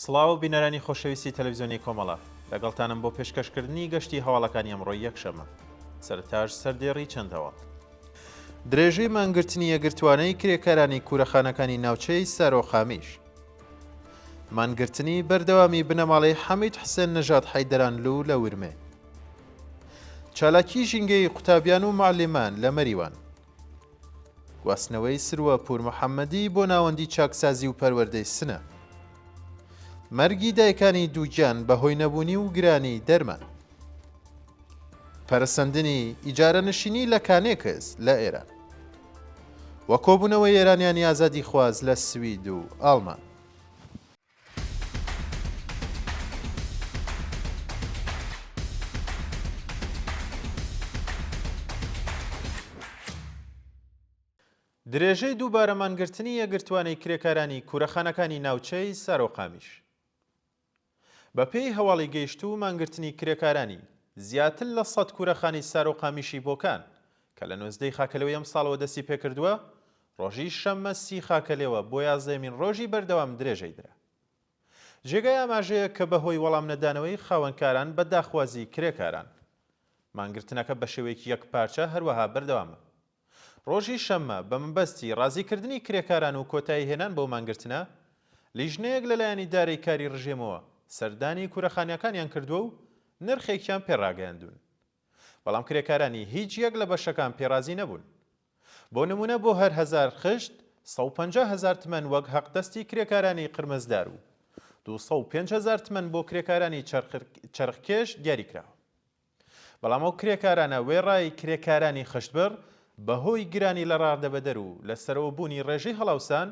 سڵاو و بینەرانی خۆشەویستی تەلەڤیزیۆنی کۆمەڵە لەگەڵتانم بۆ پێشکەشکردنی گەشتی هەواڵەکانی ئەمڕۆی یەکشەمە سەرتاش سەردێڕی چەند هەواڵ درێژەی مانگرتنی یەکگرتوانەی کرێکارانی کوورەخانەکانی ناوچەی سارۆخامیش مانگرتنی بەردەوامی بنەماڵەی حەمید حسێن نەژاد حەیدەرانلوو لە ورمێ چالاکی ژینگەی قوتابیان و معلمان لە مەریوان گواستنەوەی سروە پور محەممەدی بۆ ناوەندی چاکسازی و پەروەردەی سنە مەرگی دایکانی دووگیان بەهۆی نەبوونی و گرانی دەرمان پەرسەندنی ئیجارە نشینی لە کانێکس لە ئێران وە کۆبوونەوەی ئێرانیانی ئازادی خواز لە سوید و ئاڵمان درێژەی دووبارە مانگرتنی یەکگرتوانەی کرێکارانی کوورەخانەکانی ناوچەی سارۆقامیش بەپێی هەواڵی گەیشتوو مانگرتنی کرێکارانی زیاتر لە 100 کوورەخانی سارۆقامیشی بۆکان کە لە 19 خاکەلەوەی ئەم ساڵەوە دەستی پێکردووە ڕۆژی شەممە 30 خاکەلێوە بۆ 11مین ڕۆژی بەردەوام درێژەی درا جێگای ئاماژەیە کە بەهۆی وەڵام نەدانەوەی خاوەنکاران بە داخوازی کرێکاران مانگرتنەکە بە شێوەیەکی یەکپارچە هەروەها بەردەوامە ڕۆژی شەممە بە مەبەستی ڕازیکردنی کرێکاران و کۆتایی هێنان بۆ مانگرتنە لیژنەیەک لەلایەنی دارەی کاری ڕژێمەوە سەردانی کوورەخانیەکانیان کردووە و نرخێکیان پێڕاگەیاندوون بەڵام کرێکارانی هیچ یەک لە بەشەکان پێڕازی نەبوون بۆ نمونە بۆ هەر 1000 خشت 150,000 تمەن وەک حەقدەستی کرێکارانی قرمزدار و 205,000 تمەن بۆ کرێکارانی چرخکێش دیاریکراوە بەڵام ئەو کرێکارانە وێڕای کرێکارانی خشتبڕ بەهۆی گرانی لە ڕاردەبەدەر و لە سەرەوەبوونی ڕێژەی هەڵاوسان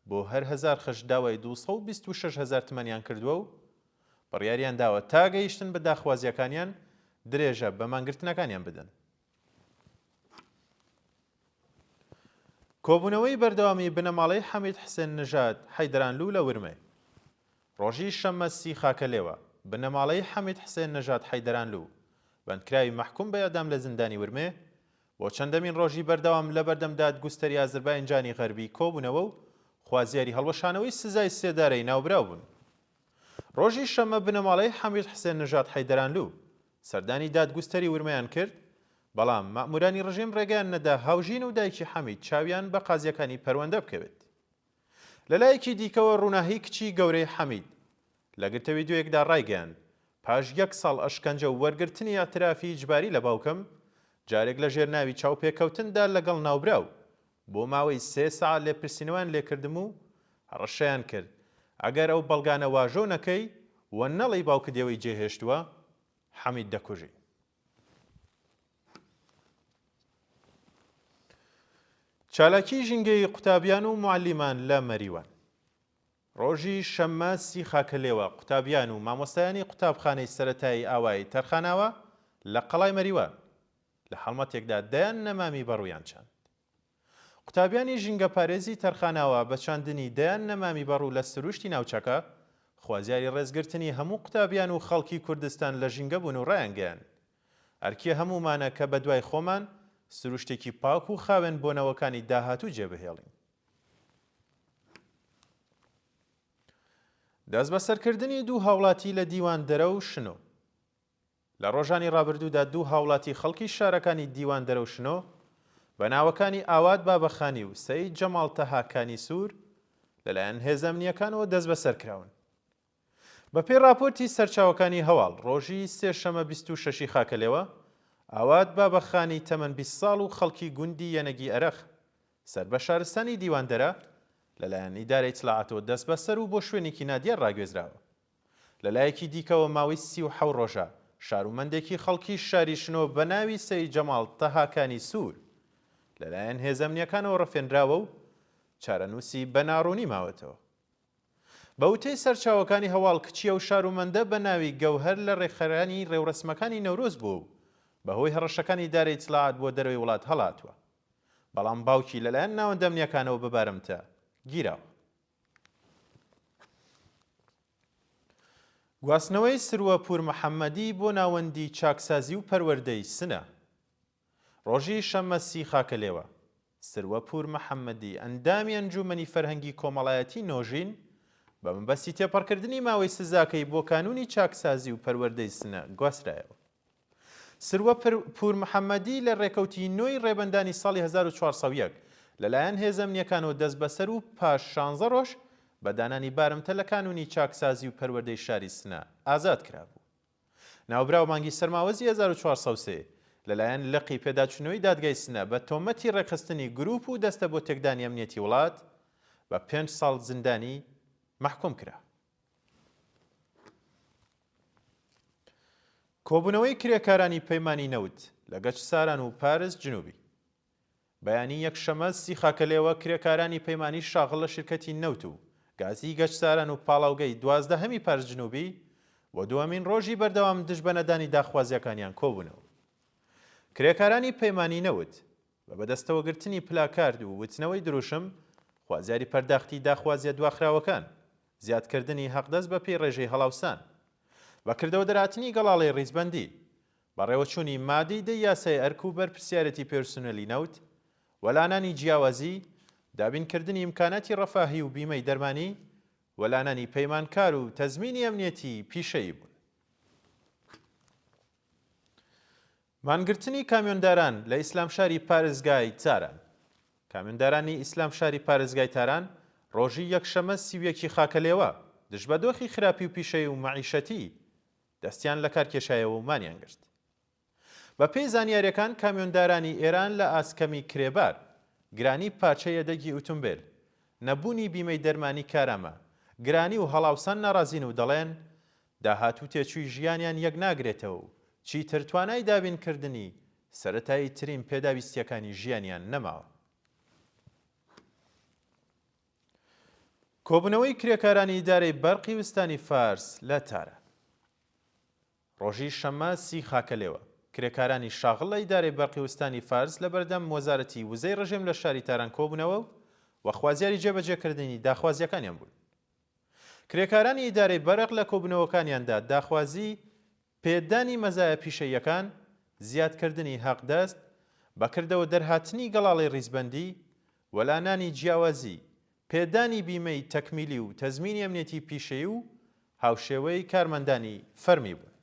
بۆ هەر 1000 خشت داوای 226,000 تمەنیان کردووە و بڕیاریان داوە تا گەیشتن بە داخوازیەکانیان درێژە بە مانگرتنەکانیان بدەن کۆبوونەوەی بەردەوامی بنەماڵەی حەمید حسێن نەژاد حەیدەرانلوو لە ورمێ ڕۆژی شەممە 30 خاکەلێوە بنەماڵەی حەمید حسێن نەژاد حەیدەرانلوو بەندکراوی مەحکوم بە ئەدام لە زیندانی ورمێ بۆ چەندەمین ڕۆژی بەردەوام لە بەردەم دادگوستەری ئازەربایجانی غەربی کۆبوونەوە و خوازیاری هەڵوەشانەوەی سزای سێدارەی ناوبراو بوون ڕۆژی شەممە بنەماڵەی حەمید حسێن نەژاد حەیدەرانلوو سەردانی دادگوستەری ورمەیان کرد بەڵام مەئمورانی ڕژیم ڕێگەیان نەدا هاوژین و دایکی حەمید چاویان بە قازیەکانی پەروەندە بکەوێت لەلایەکی دیکەوە ڕووناهی کچی گەورەی حەمید لە گرتەوەی دوێکدا ڕایگەیاند پاش 1 ساڵ ئەشکەنجە و وەرگرتنی ئاعترافی ئیجباری لە باوکەم جارێک لە ژێرناوی چاوپێکەوتندا لەگەڵ ناوبراو بۆ ماوەی 3 ساعت لێپرسینەوەیان لێکردم و هەڕەشەیان کرد ئەگەر ئەو بەڵگانە واژۆ نەکەی وە نەڵی باوکە دێوەی جێهێشتووە حەمید دەکوژی چالاکی ژینگەی قوتابیان و معلمان لە مەریوان ڕۆژی شەممە 30 خاکەلێوە قوتابیان و مامۆستایانی قوتابخانەی سەرەتایی ئاوایی تەرخاناوە لە قەڵای مەریوان لە هەڵمەتێکدا دەیان نەمامی بەڕوویان چاند قوتابیانی ژینگە پارێزی تەرخاناوە بە چاندنی دەیان نەمامی بەڕوو لە سروشتی ناوچەکە خوازیاری ڕێزگرتنی هەموو قوتابیان و خەڵکی کوردستان لە ژینگە بوون و ڕایانگەیان ئەرکیە هەمومانە کە بە دوای خۆمان سروشتێکی پاک و خاوێن بۆنەوەکانی داهاتوو جێبهێڵین دەست بەسەرکردنی دوو هاوڵاتی لە دیوان دەرە و شنۆ لە ڕۆژانی ڕابردوودا دوو هاوڵاتی خەڵکی شارەکانی دیوان دەرە و شنۆ بە ناوەکانی ئاوات بابەخانی و سەید جەماڵ تەهاکانی سوور لەلایەن هێزە ئەمنیەکانەوە دەست بەسەرکراون بەپێی راپۆرتی سەرچاوەکانی هەواڵ ڕۆژی سێشەمە 26 خاکەلێوە ئاوات بابەخانی تەمەن 20 ساڵ و خەڵکی گوندی یەنەگی ئەرەخ سەر بە شارستانی دیواندەرە لەلایەن ئیدارەی چڵاعاتەوە دەست بەسەر و بۆ شوێنێکی نادیار ڕاگوێزراوە لەلایەکی دیکەوە ماوەی 37 ڕۆژە شارومەندێکی خەڵکی شاری شنۆ بە ناوی سەید جەماڵ تەهاکانی سوور لەلایەن هێزە ئەمنیەکانەوە ڕەفێنراوە و چارەنووسی بە ناڕوونی ماوەتەوە بە وتەی سەرچاوەکانی هەواڵ کچیە و شارومەندە بە ناوی گەوهەر لە ڕێکخراوەی ڕێوڕسمەکانی نەورۆز بوو و بەهۆی هەڕەشەکانی دارەی چڵاعات بۆ دەرەوەی وڵات هەڵاتوە بەڵام باوکی لەلایەن ناوەندە ئەمنیەکانەوە ببارەمتە گیراوە گواستنەوەی سروە پور محەممەدی بۆ ناوەندی چاکسازی و پەروەردەی سنە ڕۆژی شەممە 30 بە مەبەستی تێپەڕکردنی ماوەی سزاکەی بۆ کانونی چاکسازی و پەروەردەی سنە گواسترایەوە. سروە پور محەممەدی لە ڕێکەوتی نوۆی ڕێبەندانی ساڵی 1401 لەلایەن هێزە منیەکانەوە دەست بەسەر و پاش 16 ڕۆژ بە دانانی بارمتە لە کانونی چاکسازی و پەروەردەی شاری سنە ئازاد کرابوو. ناوبراو مانگی سەرماوەزی 1403 لەلایەن لقی پێداچوونەوەی دادگای سنە بە تۆمەتی ڕێکخستنی گروپ و دەستە بۆ تێکدانی ئەمنیەتی وڵات بە 5 ساڵ زیندانی محکوم کرا. کۆبوونەوەی کرێکارانی پەیمانی نەوت لە گەچ ساران و پارس جنوبی. بەیانی یەکشەمە سی خاکەلێوە کرێکارانی پەیمانی شاغڵ لە شرکەتی نەوت و گازی گەچ ساران و پاڵاوگەی 12 پارس جنوبی بۆ دووەمین ڕۆژی بەردەوام دژبەنەدانی داخوازیەکانیان کۆبوونەوە. کرێکارانی پەیمانی نەوت بە بەدەستەوەگرتنی پلاکارد و وتنەوەی دروشم، خوازیاری پەرداختی داخوازیە دواخراوەکان، زیادکردنی حەقدەست بە پێی ڕێژەی هەڵاوسان، بەکردەوە دەرهاتنی گەڵاڵەی ڕیزبەندی، بەڕێوەچوونی مادەی دە یاسای ئەرک و بەرپرسیارەتی پێرسونەلی نەوت، وەلانانی جیاوازی، دابینکردنی ئیمکاناتی ڕەفاهی و بیمەی دەرمانی، وەلانانی پەیمانکار و تەزمینی ئەمنیەتی پیشەیی بوون. مانگرتنی کامیۆنداران لە ئیسلامشاری پارێزگای تاران. کامیۆندارانی ئیسلامشاری پارێزگای تاران ڕۆژی یەکشەمە سیویەکی خاکەلێوە دژبەدۆخی خراپی و پیشەی و مەعیشەتی دەستیان لە کارکێشایەوە و مانیان گرت. بە پێی زانیاریەکان کامیۆندارانی ئێران لە ئاسکەمی کرێبار، گرانی پارچەی یەدەگی ئۆتۆمبیل، نەبوونی بیمەی دەرمانی کارامە، گرانی و هەڵاوسان ناڕازین و دەڵێن داهاتوو تێچووی ژیانیان یەک ناگرێتەوە و چیتر توانای دابینکردنی سەرەتایی ترین پێداویستیەکانی ژیانیان نەماوە. کۆبوونەوەی کرێکارانی ئیدارەی بەرقی وستانی فارس لە تارە. ڕۆژی شەمە سی خاکەلێوە کرێکارانی شاغڵ لە ئیدارەی بەرقی وستانی فارس لە بەردەم وەزارەتی وزەی ڕژێم لە شاری تاران کۆبوونەوە و خوازیاری جێبەجێکردنی داخوازیەکانیان بوون. کرێکارانی ئیدارەی بەرق لە کۆبوونەوەکانیاندا داخوازی پێدانی مەزایە پیشەیەکان، زیادکردنی حەقدەست، بەکردەوە دەرهاتنی گەڵاڵی ڕیزبەندی، وەلانانی جیاوازی، پێدانی بیمەی تەکمیلی و تەزمینی ئەمنیەتی پیشەیی و هاوشێوەی کارمەندانی فەرمی بوون.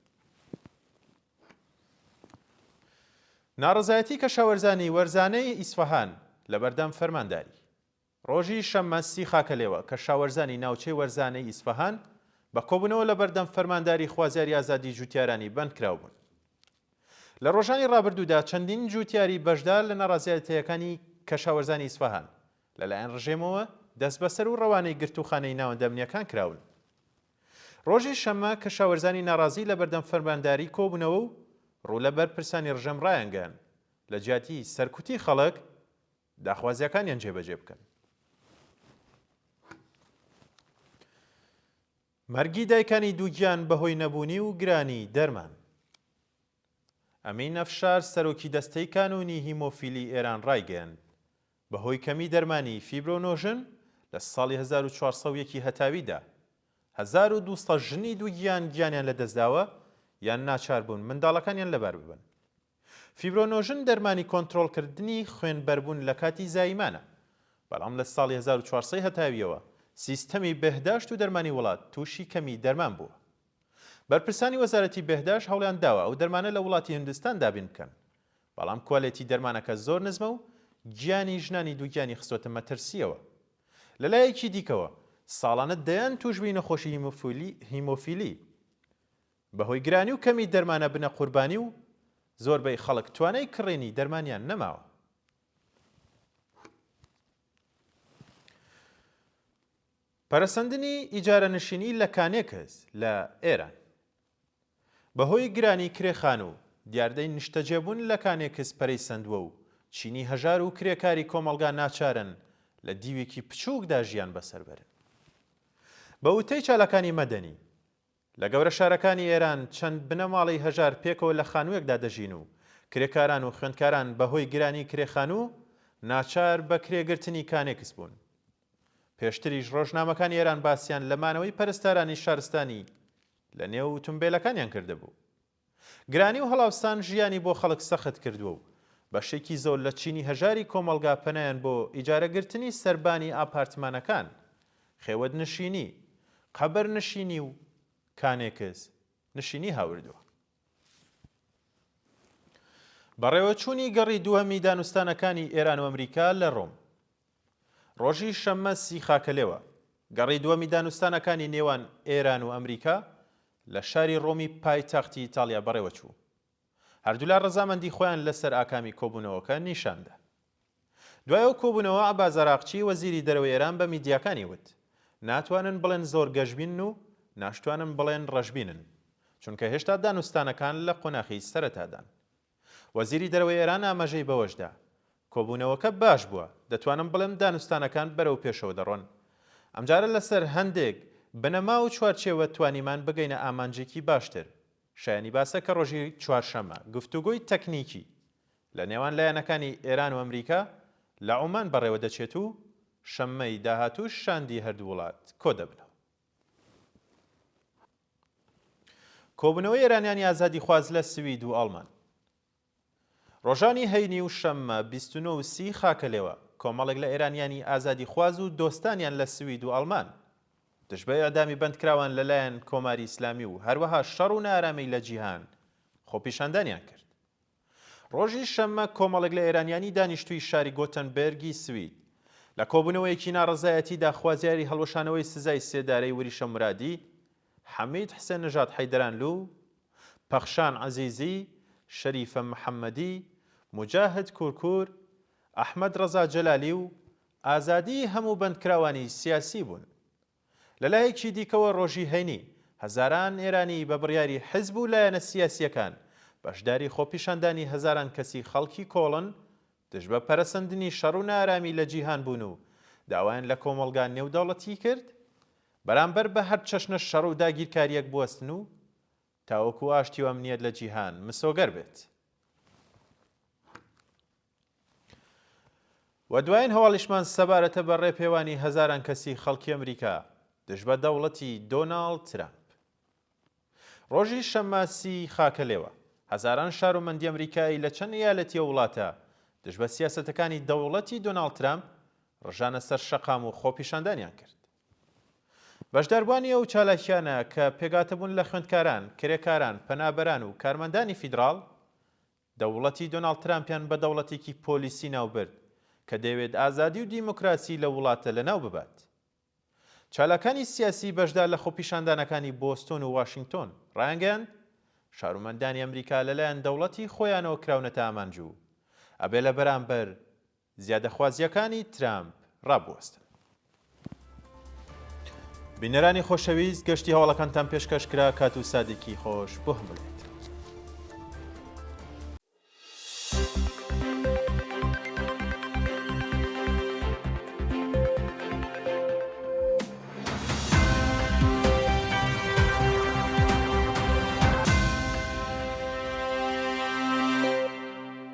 ناڕەزایەتی کەشاوەرزانی وەرزانەی ئیسفەهان لە بەردەم فەرمانداری. ڕۆژی شەممە سی خاکەلێوە کەشاوەرزانی ناوچەی وەرزانەی ئیسفەهان بە کۆبوونەوە لە بەردەم فەرمانداری خوازیاری ئازادی جوتیارانی بەند کراو بوون. لە ڕۆژانی ڕابردوودا چەندین جوتیاری بەشدار لە ناڕازایەتیەکانی کەشاوەرزانی ئیسفەهان لەلایەن ڕژێمەوە دەست بەسەر و ڕەوانەی گرتوخانەی ناوەندە ئەمنیەکان کراون. ڕۆژی شەممە کەشاوەرزانی ناڕازی لە بەردەم فەرمانداری کۆبوونەوە و ڕوولەبەر پرسانی ڕژەم ڕایانگەیان لە جیاتی سەرکوتی خەڵک داخوازیەکانیان جێبەجێ بکەن. مەرگی دایکانی دووگیان بەهۆی نەبوونی و گرانی دەرمان. ئەمین ئەفشار سەرۆکی دەستەی کانونی هیمۆفیلی ئێران ڕایگەیاند بەهۆی کەمی دەرمانی فیبرۆنۆژن لە ساڵی 1401 هەتاویدا 1200 ژنی دووگیان گیانیان لەدەستداوە یان ناچار بوون منداڵەکانیان لەبەر ببن. فیبرۆنۆژن دەرمانی کۆنتڕۆڵکردنی خوێنبەربوون لە کاتی زایمانە، بەڵام لە ساڵی 1400 هەتاویەوە سیستەمی بەهداشت و دەرمانی وڵات تووشی کەمی دەرمان بووە. بەرپرسانی وەزارەتی بەهداشت هەوڵیان داوە ئەو دەرمانە لە وڵاتی هیندستان دابین بکەن، بەڵام کۆلیتی دەرمانەکە زۆر نزمە و گیانی ژنانی دووگیانی خستۆتە مەترسیەوە. لەلایەکی دیکەوە ساڵانە دەیان توشبووی نەخۆشی هیمۆفیلی بەهۆی گرانی و کەمی دەرمانە بنە قوربانی و زۆربەی خەڵک توانای کڕێنی دەرمانیان نەماوە. پەرەسەندنی ئیجارەنشینی لە کانێکس لە ئێران. بەهۆی گرانی کرێخان و دیاردەی نیشتەجێبوون لە کانێکس پەرەیسەندووە و چینی هەژار و کرێکاری کۆمەڵگا ناچارن لە دیوێکی بچووکدا ژیان بەسەر بەرن. بە وتەی چالەکانی مەدەنی لە گەورە شارەکانی ئێران چەند بنەماڵی هەژار پێکەوە لە خانوویەکدا دەژین و کرێکاران و خوێندکاران بەهۆی گرانی کرێخان و ناچار بە کرێگرتنی کانێکس بوون. پێشتریش ڕۆژنامەکانی ئێران باسییان لەمانەوەی پەرستارانی شارستانی لە نێو ئۆتۆمبیلەکانیان کردهبوو. گرانی و هەڵاوسان ژیانی بۆ خەڵک سەخت کردووە و بەشێکی زۆر لە چینی هەژاری کۆمەڵگا پەنایان بۆ ئیجارەگرتنی سەربانی ئاپارتمانەکان، خێوەتنشینی، قەبەر نشینی و کانێکس نشینی هاوردووە. بەڕێوەچوونی گەڕی دووەمی دانوستانەکانی ئێران و ئەمریکا لە ڕۆم. ڕۆژی شەممە سی خاکەلێوە گەڕی دووەمی دانوستانەکانی نێوان ئێران و ئەمریکا لە شاری ڕۆمی پایتەختی ئیتالیا بەڕێوەچوو. هەردوولا ڕەزامەندی خۆیان لەسەر ئاکامی کۆبوونەوەکە نیشاندا. دوای ئەو کۆبوونەوە عەباس ئاراغچی وەزیری دەرەوەی ئێران بە میدیاکانی وت ناتوانن بڵێن زۆر گەشبین و ناشتوانن بڵێن ڕەشبینن چونکە هێشتا دانوستانەکان لە قۆناغی سەرەتادان. وەزیری دەرەوەی ئێران ئاماژەی بەوەشدا کۆبوونەوەکە باش بووە، دەتوانم بڵێم دانوستانەکان بەرەو پێشەوە دەڕۆن. ئەمجارە لەسەر هەندێک بنەما و چوارچێوە توانیمان بگەینە ئامانجێکی باشتر. شایانی باسە کە ڕۆژی چوارشەممە گفتوگۆی تەکنیکی لە نێوان لایەنەکانی ئێران و ئەمریکا لە عومان بەڕێوە دەچێت و شەممەی داهاتوو شاندی هەردوو وڵات کۆ دەبنەوە. کۆبوونەوەی ئێرانیانی ئازادی خواز لە سوید و ئەڵمان. ڕۆژانی هەینی و شەممە 29 و 30 خاکەلێوە کۆمەڵێک لە ئێرانیانی ئازادی خواز و دۆستانیان لە سوید و ئەڵمان دژبەی ئەدامی بەندکراوان لەلایەن کۆماری ئیسلامی و هەروەها شەڕ و نارامی لە جیهان خۆپیشاندانیان کرد. ڕۆژی شەممە کۆمەڵێک لە ئێرانیانی دانیشتووی شاری گۆتەنبێرگی سوید لە کۆبوونەوەیەکی ناڕەزایەتیدا خوازیاری هەڵوەشانەوەی سزای سێدارەی وریشە مرادی، حەمید حسێن نەژاد حەیدەرانلو، پەخشان عەزیزی، شەریفە محەممەدی، مجاهد کورکور، ئەحمەد ڕەزا جەلالی و ئازادی هەموو بەندکراوانی سیاسی بوون. لەلایەکی دیکەوە ڕۆژی هەینی هەزاران ئێرانی بە بڕیاری حیزب و لایەنە سیاسیەکان بەشداری خۆپیشاندانی هەزاران کەسی خەڵکی کۆڵن دژبە پەرەسەندنی شەڕ و نارامی لە جیهان بوون و داوایان لە کۆمەڵگان نێودەوڵەتی کرد بەرامبەر بە هەر چەشنە شەڕ و داگیرکاریەک بوەستن و تاوەکو ئاشتی و ئەمنیەت لە جیهان مسۆگەر بێت. و دوایین هەواڵیشمان سەبارەتە بە ڕێپێوانی هەزاران کەسی خەڵکی ئەمریکا دژبە دەوڵەتی دۆناڵد ترامپ. ڕۆژی شەممە سی خاکەلێوە هەزاران شارومەندی ئەمریکایی لە چەند ئیالەتی وڵاتە دژبە سیاسەتەکانی دەوڵەتی دۆناڵد ترامپ ڕژانە سەر شەقام و خۆپیشاندانیان کرد. بەشداربوانی ئەو چالاکیانە کە پێگاتەبوون لە خوێندکاران، کرێکاران، پەنابەران و کارمەندانی فیدراڵ دەوڵەتی دۆناڵد ترامپیان بە دەوڵەتێکی پۆلیسی ناوبرد کە دەیەوێت ئازادی و دیموکراسی لە وڵاتە لەناو ببات. چالاکانی سیاسی بەشدار لە خۆپیشاندانەکانی بۆستۆن و واشنگتۆن ڕایانگەیاند شارومەندانی ئەمریکا لەلایەن دەوڵەتی خۆیانەوە کراونەتە ئامانجوو ئەبێ لە بەرامبەر زیادەخوازیەکانی ترامپ ڕابوەستن. بینەرانی خۆشەویست گەشتی هەواڵەکانتان پێشکەشکرا کات و سادێکی خۆش بۆ هەموویت.